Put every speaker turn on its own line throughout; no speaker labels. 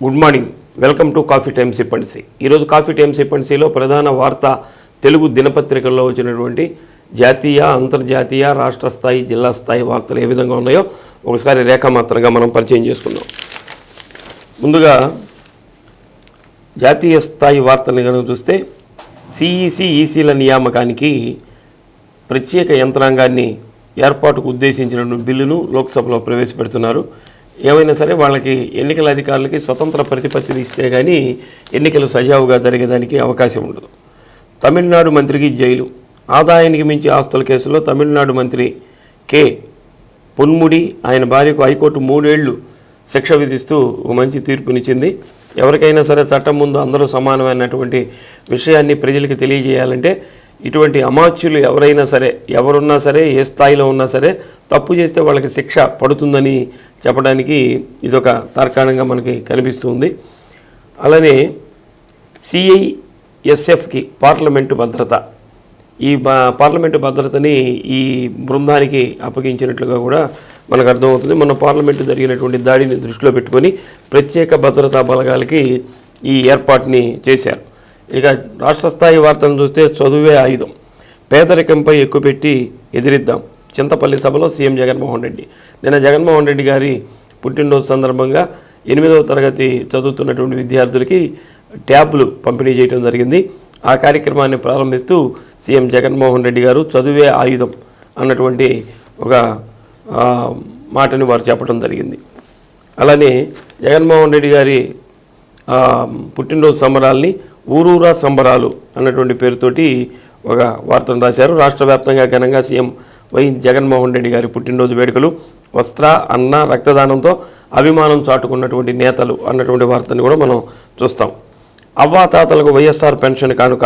Good morning, welcome to coffee time సిప్పన్సీ. ఈరోజు coffee time సిప్పన్సీలో ప్రధాన వార్త తెలుగు దినపత్రికల్లో వచ్చినటువంటి జాతీయ, అంతర్జాతీయ, రాష్ట్ర స్థాయి, జిల్లా స్థాయి వార్తలు ఏ విధంగా ఉన్నాయో ఒకసారి రేఖామాత్రంగా మనం పరిచయం చేసుకుందాం. ముందుగా జాతీయ స్థాయి వార్తలను కనుక చూస్తే సిఈసి, ఈసీల నియామకానికి ప్రత్యేక యంత్రాంగాన్ని ఏర్పాటుకు ఉద్దేశించిన బిల్లును లోక్సభలో ప్రవేశపెడుతున్నారు. ఏమైనా సరే వాళ్ళకి ఎన్నికల అధికారులకి స్వతంత్ర ప్రతిపత్తిని ఇస్తే కానీ ఎన్నికలు సజావుగా జరిగేదానికి అవకాశం ఉండదు. తమిళనాడు మంత్రికి జైలు. ఆదాయానికి మించి ఆస్తుల కేసులో తమిళనాడు మంత్రి కె పొన్ముడి ఆయన భార్యకు హైకోర్టు 3 ఏళ్లు శిక్ష విధిస్తూ ఒక మంచి తీర్పునిచ్చింది. ఎవరికైనా సరే చట్టం ముందు అందరూ సమానమైనటువంటి విషయాన్ని ప్రజలకు తెలియజేయాలంటే ఇటువంటి అమాత్యులు ఎవరైనా సరే, ఎవరున్నా సరే, ఏ స్థాయిలో ఉన్నా సరే తప్పు చేస్తే వాళ్ళకి శిక్ష పడుతుందని చెప్పడానికి ఇదొక తార్కాణంగా మనకి కనిపిస్తుంది. అలానే సిఐఎస్ఎఫ్కి పార్లమెంటు భద్రత, ఈ పార్లమెంటు భద్రతని ఈ బృందానికి అప్పగించినట్లుగా కూడా మనకు అర్థమవుతుంది. మన పార్లమెంటు జరిగినటువంటి దాడిని దృష్టిలో పెట్టుకొని ప్రత్యేక భద్రతా బలగాలకి ఈ ఏర్పాటుని చేశారు. ఇక రాష్ట్ర స్థాయి వార్తలను చూస్తే చదువే ఆయుధం, పేదరికంపై ఎక్కుపెట్టి ఎదిరిద్దాం. చింతపల్లి సభలో సీఎం జగన్మోహన్ రెడ్డి. నిన్న జగన్మోహన్ రెడ్డి గారి పుట్టినరోజు సందర్భంగా 8వ తరగతి చదువుతున్నటువంటి విద్యార్థులకి ట్యాబ్లు పంపిణీ చేయడం జరిగింది. ఆ కార్యక్రమాన్ని ప్రారంభిస్తూ సీఎం జగన్మోహన్ రెడ్డి గారు చదువే ఆయుధం అన్నటువంటి ఒక మాటని వారు చెప్పడం జరిగింది. అలానే జగన్మోహన్ రెడ్డి గారి పుట్టినరోజు సంబరాల్ని ఊరూరా సంబరాలు అన్నటువంటి పేరుతోటి ఒక వార్తను రాశారు. రాష్ట్ర వ్యాప్తంగా ఘనంగా సీఎం జగన్మోహన్ రెడ్డి గారి పుట్టినరోజు వేడుకలు, వస్త్ర, అన్న, రక్తదానంతో అభిమానం చాటుకున్నటువంటి నేతలు అన్నటువంటి వార్తని కూడా మనం చూస్తాం. అవ్వాతాతలకు వైఎస్ఆర్ పెన్షన్ కానుక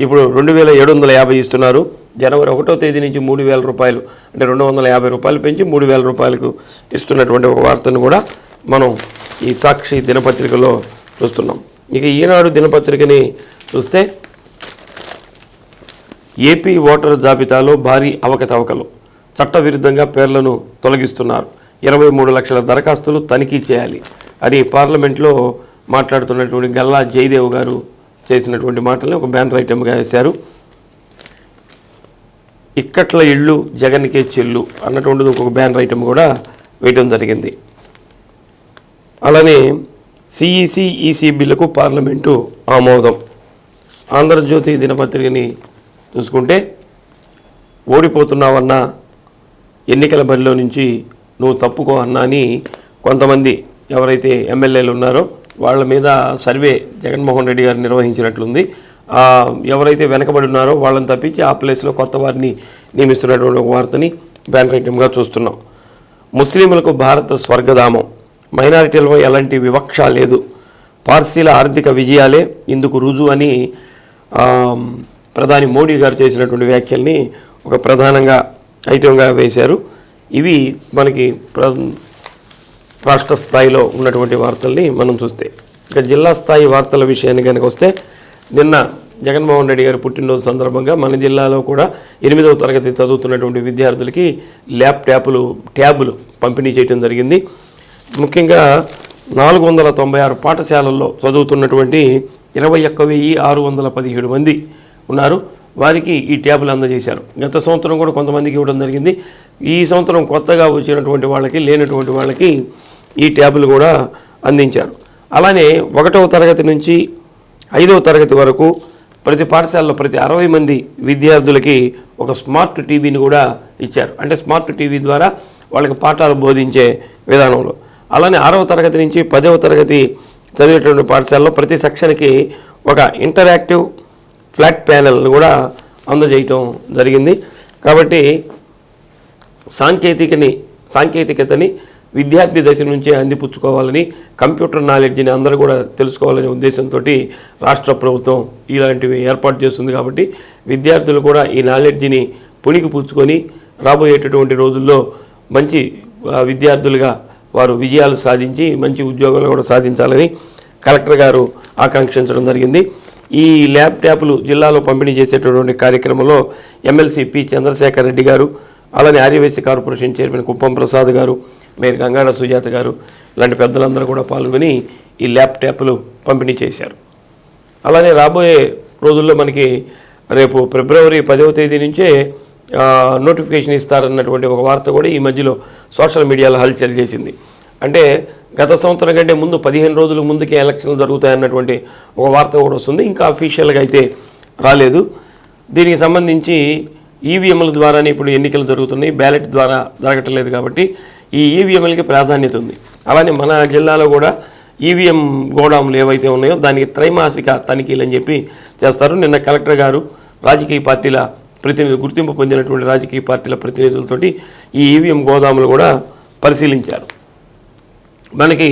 ఇప్పుడు 2750 ఇస్తున్నారు. జనవరి 1వ తేదీ నుంచి 3000 రూపాయలు, అంటే 250 రూపాయలు పెంచి 3000 రూపాయలకు ఇస్తున్నటువంటి ఒక వార్తను కూడా మనం ఈ సాక్షి దినపత్రికలో చూస్తున్నాం. ఇక ఈనాడు దినపత్రికని చూస్తే ఏపీ ఓటరు జాబితాలో భారీ అవకతవకలు, చట్టవిరుద్ధంగా పేర్లను తొలగిస్తున్నారు, 23 లక్షల దరఖాస్తులు తనిఖీ చేయాలి అని పార్లమెంట్లో మాట్లాడుతున్నటువంటి గల్లా జయదేవ్ గారు చేసినటువంటి మాటల్ని ఒక బ్యానర్ ఐటెంగా వేశారు. ఇక్కట్ల ఇళ్ళు జగన్కే చెల్లు అన్నటువంటిది ఒక బ్యానర్ ఐటెం కూడా వేయడం జరిగింది. అలానే సిఈసి, ఈసీ బిల్లుకు పార్లమెంటు ఆమోదం. ఆంధ్రజ్యోతి దినపత్రికని చూసుకుంటే ఓడిపోతున్నావన్నా ఎన్నికల బరిలో నుంచి నువ్వు తప్పుకో అన్నా అని కొంతమంది ఎవరైతే ఎమ్మెల్యేలు ఉన్నారో వాళ్ళ మీద సర్వే జగన్మోహన్ రెడ్డి గారు నిర్వహించినట్లుంది. ఎవరైతే వెనకబడి ఉన్నారో వాళ్ళని తప్పించి ఆ ప్లేస్లో కొత్త వారిని నియమిస్తున్నటువంటి ఒక వార్తని బ్యానర్ ఐటెంగా చూస్తున్నాం. ముస్లింలకు భారత స్వర్గధామం, మైనారిటీలపై ఎలాంటి వివక్ష లేదు, పార్సీల ఆర్థిక విజయాలే ఇందుకు రుజువు అని ప్రధాని మోడీ గారు చేసినటువంటి వ్యాఖ్యల్ని ఒక ప్రధానంగా ఐటెంగా వేశారు. ఇవి మనకి రాష్ట్ర స్థాయిలో ఉన్నటువంటి వార్తల్ని మనం చూస్తే, ఇక జిల్లా స్థాయి వార్తల విషయాన్ని కనుక వస్తే నిన్న జగన్మోహన్ రెడ్డి గారి పుట్టినరోజు సందర్భంగా మన జిల్లాలో కూడా 8వ తరగతి చదువుతున్నటువంటి విద్యార్థులకి ట్యాబులు పంపిణీ చేయడం జరిగింది. ముఖ్యంగా 496 పాఠశాలల్లో చదువుతున్నటువంటి 21,617 మంది ఉన్నారు. వారికి ఈ ట్యాబులు అందజేశారు. గత సంవత్సరం కూడా కొంతమందికి ఇవ్వడం జరిగింది. ఈ సంవత్సరం కొత్తగా వచ్చినటువంటి వాళ్ళకి, లేనటువంటి వాళ్ళకి ఈ ట్యాబులు కూడా అందించారు. అలానే 1వ తరగతి నుంచి 5వ తరగతి వరకు ప్రతి పాఠశాలలో ప్రతి 60 మంది విద్యార్థులకి ఒక స్మార్ట్ టీవీని కూడా ఇచ్చారు. అంటే స్మార్ట్ టీవీ ద్వారా వాళ్ళకి పాఠాలు బోధించే విధానంలో. అలానే 6వ తరగతి నుంచి 10వ తరగతి చదివేటువంటి పాఠశాలలో ప్రతి సెక్షన్కి ఒక ఇంటరాక్టివ్ ఫ్లాట్ ప్యానెల్ను కూడా అందజేయటం జరిగింది. కాబట్టి సాంకేతికతని విద్యార్థి దశ నుంచే అందిపుచ్చుకోవాలని, కంప్యూటర్ నాలెడ్జ్ని అందరూ కూడా తెలుసుకోవాలనే ఉద్దేశంతో రాష్ట్ర ప్రభుత్వం ఇలాంటివి ఏర్పాటు చేస్తుంది. కాబట్టి విద్యార్థులు కూడా ఈ నాలెడ్జ్ని పుణికిపుచ్చుకొని రాబోయేటటువంటి రోజుల్లో మంచి విద్యార్థులుగా వారు విజయాలు సాధించి మంచి ఉద్యోగాలు కూడా సాధించాలని కలెక్టర్ గారు ఆకాంక్షించడం జరిగింది. ఈ ల్యాప్టాప్లు జిల్లాలో పంపిణీ చేసేటటువంటి కార్యక్రమంలో ఎమ్మెల్సీ పి చంద్రశేఖర్ రెడ్డి గారు, అలానే ఆర్యవైశ్య కార్పొరేషన్ చైర్మన్ కుప్పం ప్రసాద్ గారు, మేయర్ గంగాడ సుజాత గారు ఇలాంటి పెద్దలందరూ కూడా పాల్గొని ఈ ల్యాప్టాప్లు పంపిణీ చేశారు. అలానే రాబోయే రోజుల్లో మనకి రేపు ఫిబ్రవరి 10వ తేదీ నుంచే నోటిఫికేషన్ ఇస్తారన్నటువంటి ఒక వార్త కూడా ఈ మధ్యలో సోషల్ మీడియాలో హల్చల్ చేసింది. అంటే గత సంవత్సరం కంటే ముందు 15 రోజుల ముందుకే ఎలక్షన్లు జరుగుతాయన్నటువంటి ఒక వార్త కూడా వస్తుంది. ఇంకా అఫీషియల్గా అయితే రాలేదు. దీనికి సంబంధించి ఈవీఎంల ద్వారానే ఇప్పుడు ఎన్నికలు జరుగుతున్నాయి, బ్యాలెట్ ద్వారా జరగటం లేదు. కాబట్టి ఈ ఈవీఎంలకి ప్రాధాన్యత ఉంది. అలానే మన జిల్లాలో కూడా ఈవీఎం గోడాములు ఏవైతే ఉన్నాయో దానికి త్రైమాసిక తనిఖీలు అని చెప్పి చేస్తారు. నిన్న కలెక్టర్ గారు రాజకీయ పార్టీల ప్రతినిధులు, గుర్తింపు పొందినటువంటి రాజకీయ పార్టీల ప్రతినిధులతోటి ఈ ఈవీఎం గోదాములు కూడా పరిశీలించారు. మనకి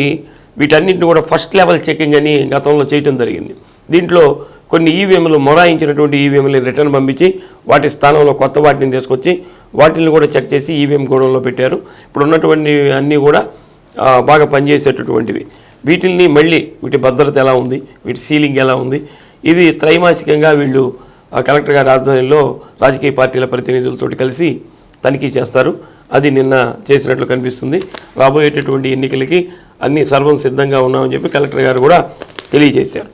వీటన్నింటిని కూడా ఫస్ట్ లెవెల్ చెకింగ్ అని గతంలో చేయటం జరిగింది. దీంట్లో కొన్ని ఈవీఎంలు మొరాయించినటువంటి ఈవీఎంలు రిటర్న్ పంపించి వాటి స్థానంలో కొత్త వాటిని తీసుకొచ్చి వాటిని కూడా చెక్ చేసి ఈవీఎం గోడంలో పెట్టారు. ఇప్పుడు ఉన్నటువంటి అన్నీ కూడా బాగా పనిచేసేటటువంటివి. వీటిని మళ్ళీ వీటి భద్రత ఎలా ఉంది, వీటి సీలింగ్ ఎలా ఉంది, ఇది త్రైమాసికంగా వీళ్ళు కలెక్టర్ గారి ఆధ్వర్యంలో రాజకీయ పార్టీల ప్రతినిధులతో కలిసి తనిఖీ చేస్తారు. అది నిన్న చేసినట్లు కనిపిస్తుంది. రాబోయేటటువంటి ఎన్నికలకి అన్ని సర్వం సిద్ధంగా ఉన్నామని చెప్పి కలెక్టర్ గారు కూడా తెలియజేశారు.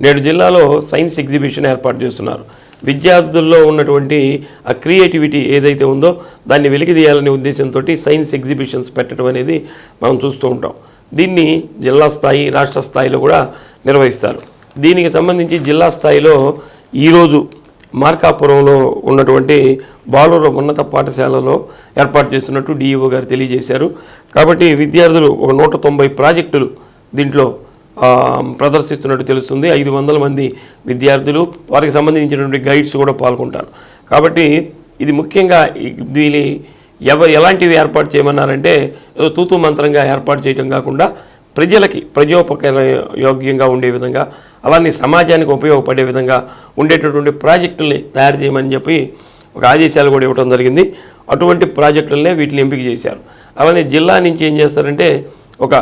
నేడు జిల్లాలో సైన్స్ ఎగ్జిబిషన్ ఏర్పాటు చేస్తున్నారు. విద్యార్థుల్లో ఉన్నటువంటి ఆ క్రియేటివిటీ ఏదైతే ఉందో దాన్ని వెలికితీయాలనే ఉద్దేశంతో సైన్స్ ఎగ్జిబిషన్స్ పెట్టడం అనేది మనం చూస్తూ ఉంటాం. దీన్ని జిల్లా స్థాయి, రాష్ట్ర స్థాయిలో కూడా నిర్వహిస్తారు. దీనికి సంబంధించి జిల్లా స్థాయిలో ఈరోజు మార్కాపురంలో ఉన్నటువంటి బాలుర ఉన్నత పాఠశాలలో ఏర్పాటు చేస్తున్నట్టు డిఈఓ గారు తెలియజేశారు. కాబట్టి విద్యార్థులు ఒక 190 ప్రాజెక్టులు దీంట్లో ప్రదర్శిస్తున్నట్టు తెలుస్తుంది. 500 మంది విద్యార్థులు, వారికి సంబంధించినటువంటి గైడ్స్ కూడా పాల్గొంటారు. కాబట్టి ఇది ముఖ్యంగా దీని ఎలాంటివి ఏర్పాటు చేయమన్నారంటే ఏదో తూతూ మంత్రంగా ఏర్పాటు చేయడం కాకుండా ప్రజలకి ప్రజోపయోగ్యంగా ఉండే విధంగా, అలానే సమాజానికి ఉపయోగపడే విధంగా ఉండేటటువంటి ప్రాజెక్టుల్ని తయారు చేయమని చెప్పి ఒక ఆదేశాలు కూడా ఇవ్వడం జరిగింది. అటువంటి ప్రాజెక్టులనే వీటిని ఎంపిక చేశారు. అలానే జిల్లా నుంచి ఏం చేస్తారంటే ఒక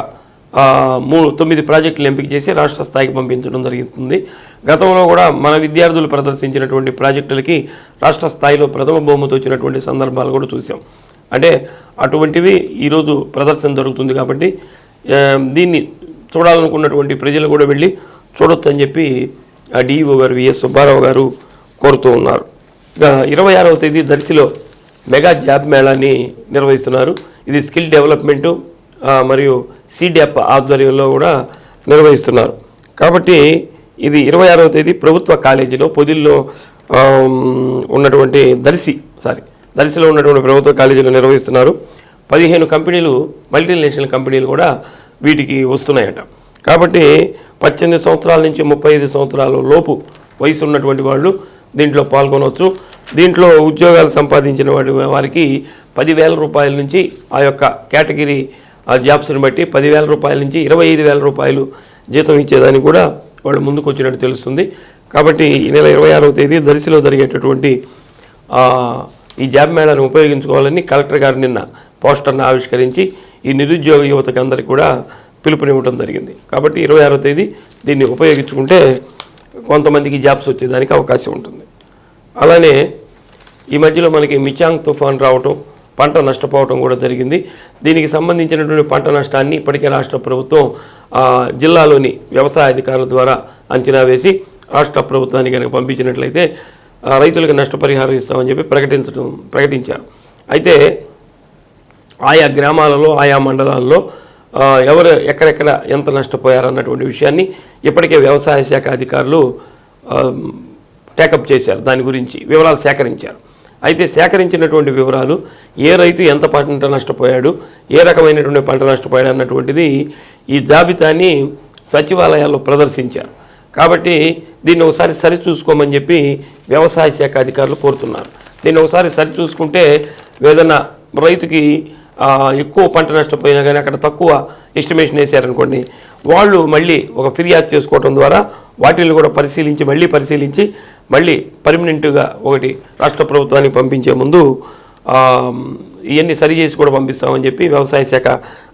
9 ప్రాజెక్టులు ఎంపిక చేసి రాష్ట్ర స్థాయికి పంపించడం జరుగుతుంది. గతంలో కూడా మన విద్యార్థులు ప్రదర్శించినటువంటి ప్రాజెక్టులకి రాష్ట్ర స్థాయిలో ప్రథమ బహుమతి వచ్చినటువంటి సందర్భాలు కూడా చూసాం. అంటే అటువంటివి ఈరోజు ప్రదర్శన జరుగుతుంది. కాబట్టి దీన్ని చూడాలనుకున్నటువంటి ప్రజలు కూడా వెళ్ళి చూడొచ్చు అని చెప్పి డిఈఓ గారు విఎస్ సుబ్బారావు గారు కోరుతూ ఉన్నారు. ఇక 26వ తేదీ దర్శిలో మెగా జాబ్ మేళాని నిర్వహిస్తున్నారు. ఇది స్కిల్ డెవలప్మెంటు మరియు సిడ్యాప్ ఆధ్వర్యంలో కూడా నిర్వహిస్తున్నారు. కాబట్టి ఇది 26వ తేదీ ప్రభుత్వ కాలేజీలో పొదిల్లో ఉన్నటువంటి దర్శిలో ఉన్నటువంటి ప్రభుత్వ కాలేజీలో నిర్వహిస్తున్నారు. 15 కంపెనీలు, మల్టీనేషనల్ కంపెనీలు కూడా వీటికి వస్తున్నాయట. కాబట్టి 18 సంవత్సరాల నుంచి 35 సంవత్సరాల లోపు వయసు ఉన్నటువంటి వాళ్ళు దీంట్లో పాల్గొనవచ్చు. దీంట్లో ఉద్యోగాలు సంపాదించిన వారికి 10,000 రూపాయల నుంచి ఆ యొక్క కేటగిరీ జాబ్స్ని బట్టి 10,000 రూపాయల నుంచి 25,000 రూపాయలు జీతం ఇచ్చేదానికి కూడా వాళ్ళు ముందుకు వచ్చినట్టు తెలుస్తుంది. కాబట్టి ఈ నెల 26వ తేదీ దర్శిలో జరిగేటటువంటి ఈ జాబ్ మేళాను ఉపయోగించుకోవాలని కలెక్టర్ గారు నిన్న పోస్టర్ను ఆవిష్కరించి ఈ నిరుద్యోగ యువతకి అందరికీ కూడా పిలుపునివ్వడం జరిగింది. కాబట్టి 26వ తేదీ దీన్ని ఉపయోగించుకుంటే కొంతమందికి జాబ్స్ వచ్చేదానికి అవకాశం ఉంటుంది. అలానే ఈ మధ్యలో మనకి మిచాంగ్ తుఫాన్ రావటం, పంట నష్టపోవటం కూడా జరిగింది. దీనికి సంబంధించినటువంటి పంట నష్టాన్ని ఇప్పటికే రాష్ట్ర ప్రభుత్వం జిల్లాలోని వ్యవసాయ అధికారుల ద్వారా అంచనా వేసి రాష్ట్ర ప్రభుత్వానికి కనుక పంపించినట్లయితే రైతులకు నష్టపరిహారం ఇస్తామని చెప్పి ప్రకటించారు. అయితే ఆయా గ్రామాలలో, ఆయా మండలాల్లో ఎవరు ఎక్కడెక్కడ ఎంత నష్టపోయారన్నటువంటి విషయాన్ని ఇప్పటికే వ్యవసాయ శాఖ అధికారులు టేకప్ చేశారు. దాని గురించి వివరాలు సేకరించారు. అయితే సేకరించినటువంటి వివరాలు ఏ రైతు ఎంత పంట నష్టపోయాడు, ఏ రకమైనటువంటి పంట నష్టపోయాడు అన్నటువంటిది ఈ జాబితాని సచివాలయాల్లో ప్రదర్శించారు. కాబట్టి దీన్ని ఒకసారి సరిచూసుకోమని చెప్పి వ్యవసాయ శాఖ అధికారులు కోరుతున్నారు. దీన్ని ఒకసారి సరిచూసుకుంటే ఏదైనా రైతుకి ఎక్కువ పంట నష్టపోయినా కానీ అక్కడ తక్కువ ఎస్టిమేషన్ వేశారనుకోండి, వాళ్ళు మళ్ళీ ఒక ఫిర్యాదు చేసుకోవడం ద్వారా వాటిని కూడా పరిశీలించి మళ్ళీ పర్మనెంట్గా ఒకటి రాష్ట్ర ప్రభుత్వానికి పంపించే ముందు ఇవన్నీ సరి చేసి కూడా పంపిస్తామని చెప్పి వ్యవసాయ శాఖ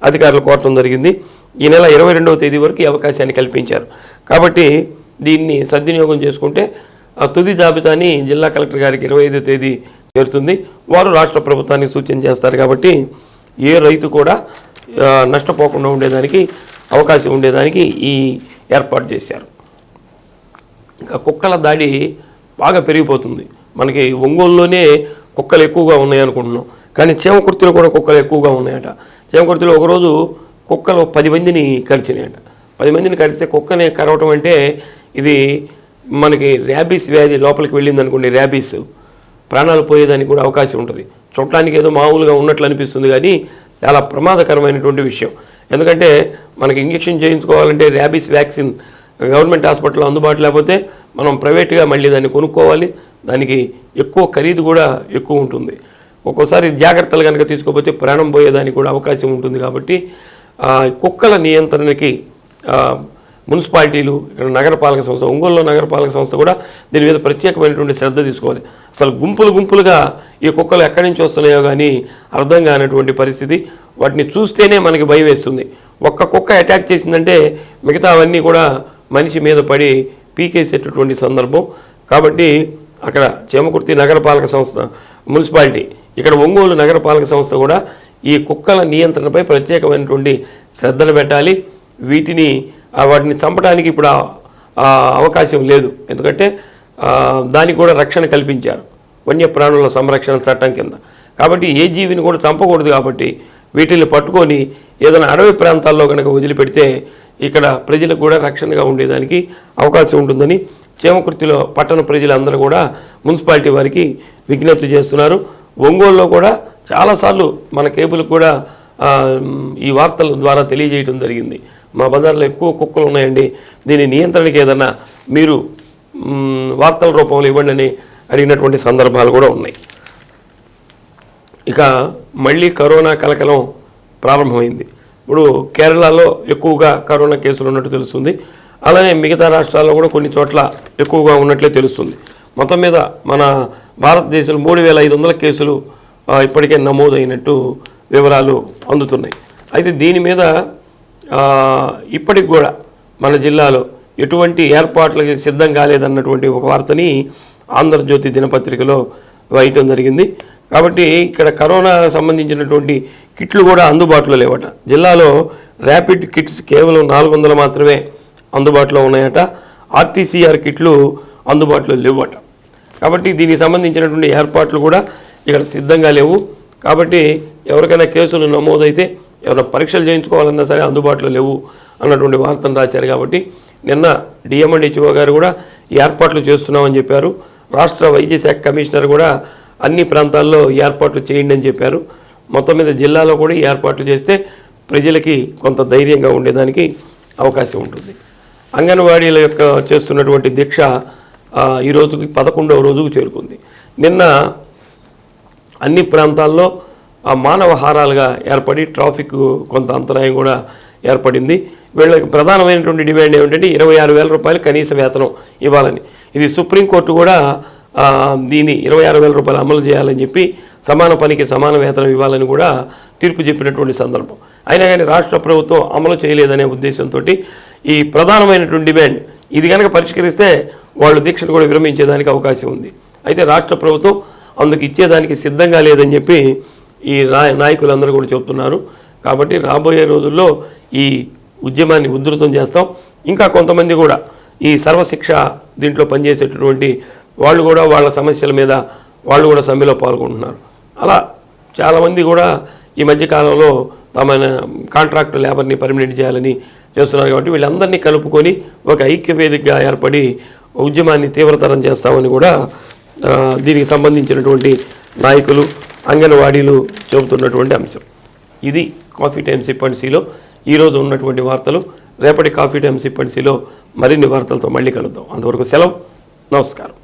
అధికారులు కోరటం జరిగింది. ఈ నెల 22వ తేదీ వరకు ఈ అవకాశాన్ని కల్పించారు. కాబట్టి దీన్ని సద్వినియోగం చేసుకుంటే తుది జాబితాని జిల్లా కలెక్టర్ గారికి 25వ తేదీ చేరుతుంది. వారు రాష్ట్ర ప్రభుత్వానికి సూచన చేస్తారు. కాబట్టి ఏ రైతు కూడా నష్టపోకుండా ఉండేదానికి అవకాశం ఉండేదానికి ఈ ఏర్పాటు చేశారు. ఇంకా కుక్కల దాడి బాగా పెరిగిపోతుంది. మనకి ఒంగోలులోనే కుక్కలు ఎక్కువగా ఉన్నాయనుకుంటున్నాం, కానీ చీమకుర్తిలో కూడా కుక్కలు ఎక్కువగా ఉన్నాయట. చీమకుర్తిలో ఒకరోజు కుక్కలు 10 మందిని కరిచినాయట. 10 మందిని కరిస్తే కుక్కని కరవటం అంటే ఇది మనకి ర్యాబీస్ వ్యాధి లోపలికి వెళ్ళింది అనుకోండి, ర్యాబీస్ ప్రాణాలు పోయేదానికి కూడా అవకాశం ఉంటుంది. చూడటానికి ఏదో మామూలుగా ఉన్నట్లు అనిపిస్తుంది, కానీ చాలా ప్రమాదకరమైనటువంటి విషయం. ఎందుకంటే మనకి ఇంజెక్షన్ చేయించుకోవాలంటే ర్యాబీస్ వ్యాక్సిన్ గవర్నమెంట్ హాస్పిటల్లో అందుబాటు లేకపోతే మనం ప్రైవేట్గా మళ్ళీ దాన్ని కొనుక్కోవాలి. దానికి ఎక్కువ ఖరీదు కూడా ఎక్కువ ఉంటుంది. ఒక్కోసారి జాగ్రత్తలు కనుక తీసుకోకపోతే ప్రాణం పోయేదానికి కూడా అవకాశం ఉంటుంది. కాబట్టి కుక్కల నియంత్రణకి మున్సిపాలిటీలు, ఇక్కడ నగరపాలక సంస్థ, ఒంగోలులో నగరపాలక సంస్థ కూడా దీని మీద ప్రత్యేకమైనటువంటి శ్రద్ధ తీసుకోవాలి. అసలు గుంపులుగా ఈ కుక్కలు ఎక్కడి నుంచి వస్తున్నాయో కానీ అర్థం కానటువంటి పరిస్థితి. వాటిని చూస్తేనే మనకి భయం వేస్తుంది. ఒక్క కుక్క అటాక్ చేసిందంటే మిగతా అవన్నీ కూడా మనిషి మీద పడి పీకేసేటటువంటి సందర్భం. కాబట్టి అక్కడ చీమకుర్తి నగరపాలక సంస్థ, మున్సిపాలిటీ, ఇక్కడ ఒంగోలు నగరపాలక సంస్థ కూడా ఈ కుక్కల నియంత్రణపై ప్రత్యేకమైనటువంటి శ్రద్ధను పెట్టాలి. వాటిని చంపడానికి ఇప్పుడు అవకాశం లేదు. ఎందుకంటే దానికి కూడా రక్షణ కల్పించారు వన్యప్రాణుల సంరక్షణ చట్టం కింద. కాబట్టి ఏ జీవిని కూడా చంపకూడదు. కాబట్టి వీటిని పట్టుకొని ఏదైనా అడవి ప్రాంతాల్లో కనుక వదిలిపెడితే ఇక్కడ ప్రజలకు కూడా రక్షణగా ఉండేదానికి అవకాశం ఉంటుందని చీమకుర్తిలో పట్టణ ప్రజలందరూ కూడా మున్సిపాలిటీ వారికి విజ్ఞప్తి చేస్తున్నారు. ఒంగోలులో కూడా చాలాసార్లు మన కేబుల్కి కూడా ఈ వార్తల ద్వారా తెలియజేయడం జరిగింది. మా బజార్లో ఎక్కువ కుక్కలు ఉన్నాయండి, దీని నియంత్రణకి ఏదన్నా మీరు వార్తల రూపంలో ఇవ్వండి అని అడిగినటువంటి సందర్భాలు కూడా ఉన్నాయి. ఇక మళ్ళీ కరోనా కలకలం ప్రారంభమైంది. ఇప్పుడు కేరళలో ఎక్కువగా కరోనా కేసులు ఉన్నట్టు తెలుస్తుంది. అలానే మిగతా రాష్ట్రాల్లో కూడా కొన్ని చోట్ల ఎక్కువగా ఉన్నట్లే తెలుస్తుంది. మొత్తం మీద మన భారతదేశంలో 3500 కేసులు ఇప్పటికే నమోదైనట్టు వివరాలు అందుతున్నాయి. అయితే దీని మీద ఇప్పటికి కూడా మన జిల్లాలో ఎటువంటి ఏర్పాట్లకి సిద్ధం కాలేదన్నటువంటి ఒక వార్తని ఆంధ్రజ్యోతి దినపత్రికలో వేయటం జరిగింది. కాబట్టి ఇక్కడ కరోనా సంబంధించినటువంటి కిట్లు కూడా అందుబాటులో లేవట. జిల్లాలో ర్యాపిడ్ కిట్స్ కేవలం 400 మాత్రమే అందుబాటులో ఉన్నాయట. ఆర్టీసీఆర్ కిట్లు అందుబాటులో లేవట. కాబట్టి దీనికి సంబంధించినటువంటి ఏర్పాట్లు కూడా ఇక్కడ సిద్ధంగా లేవు. కాబట్టి ఎవరికైనా కేసులు నమోదైతే ఎవరైనా పరీక్షలు చేయించుకోవాలన్నా సరే అందుబాటులో లేవు అన్నటువంటి వార్తను రాశారు. కాబట్టి నిన్న డిఎంఎండ్హెచ్ఓ గారు కూడా ఏర్పాట్లు చేస్తున్నామని చెప్పారు. రాష్ట్ర వైద్య శాఖ కమిషనర్ కూడా అన్ని ప్రాంతాల్లో ఏర్పాట్లు చేయండి అని చెప్పారు. మొత్తం మీద జిల్లాలో కూడా ఏర్పాట్లు చేస్తే ప్రజలకి కొంత ధైర్యంగా ఉండేదానికి అవకాశం ఉంటుంది. అంగన్వాడీల యొక్క చేస్తున్నటువంటి దీక్ష ఈ రోజుకి 11వ రోజుకు చేరుకుంది. నిన్న అన్ని ప్రాంతాల్లో మానవ హారాలుగా ఏర్పడి ట్రాఫిక్ కొంత అంతరాయం కూడా ఏర్పడింది. వీళ్ళకి ప్రధానమైనటువంటి డిమాండ్ ఏమిటంటే 26,000 రూపాయలు కనీస వేతనం ఇవ్వాలని. ఇది సుప్రీంకోర్టు కూడా దీన్ని 26,000 రూపాయలు అమలు చేయాలని చెప్పి సమాన పనికి సమాన వేతనం ఇవ్వాలని కూడా తీర్పు చెప్పినటువంటి సందర్భం. అయినా కానీ రాష్ట్ర ప్రభుత్వం అమలు చేయలేదనే ఉద్దేశంతో ఈ ప్రధానమైనటువంటి డిమాండ్ ఇది కనుక పరిష్కరిస్తే వాళ్ళు దీక్షను కూడా విరమించేదానికి అవకాశం ఉంది. అయితే రాష్ట్ర ప్రభుత్వం అందుకు ఇచ్చేదానికి సిద్ధంగా లేదని చెప్పి ఈ నాయకులందరూ కూడా చెబుతున్నారు. కాబట్టి రాబోయే రోజుల్లో ఈ ఉద్యమాన్ని ఉధృతం చేస్తాం. ఇంకా కొంతమంది కూడా ఈ సర్వశిక్ష దీంట్లో పనిచేసేటటువంటి వాళ్ళు కూడా వాళ్ళ సమస్యల మీద వాళ్ళు కూడా సమ్మెలో పాల్గొంటున్నారు. అలా చాలామంది కూడా ఈ మధ్యకాలంలో తమ కాంట్రాక్ట్ లేబర్ని పర్మినెంట్ చేయాలని చేస్తున్నారు. కాబట్టి వీళ్ళందరినీ కలుపుకొని ఒక ఐక్య వేదికగా ఏర్పడి ఉద్యమాన్ని తీవ్రతరం చేస్తామని కూడా దీనికి సంబంధించినటువంటి నాయకులు, అంగన్వాడీలు చెబుతున్నటువంటి అంశం. ఇది కాఫీ టైమ్ సిప్ అండ్ సీలో ఈరోజు ఉన్నటువంటి వార్తలు. రేపటి కాఫీ టైమ్ సిప్ అండ్ సీలో మరిన్ని వార్తలతో మళ్ళీ కలుద్దాం. అంతవరకు సెలవు, నమస్కారం.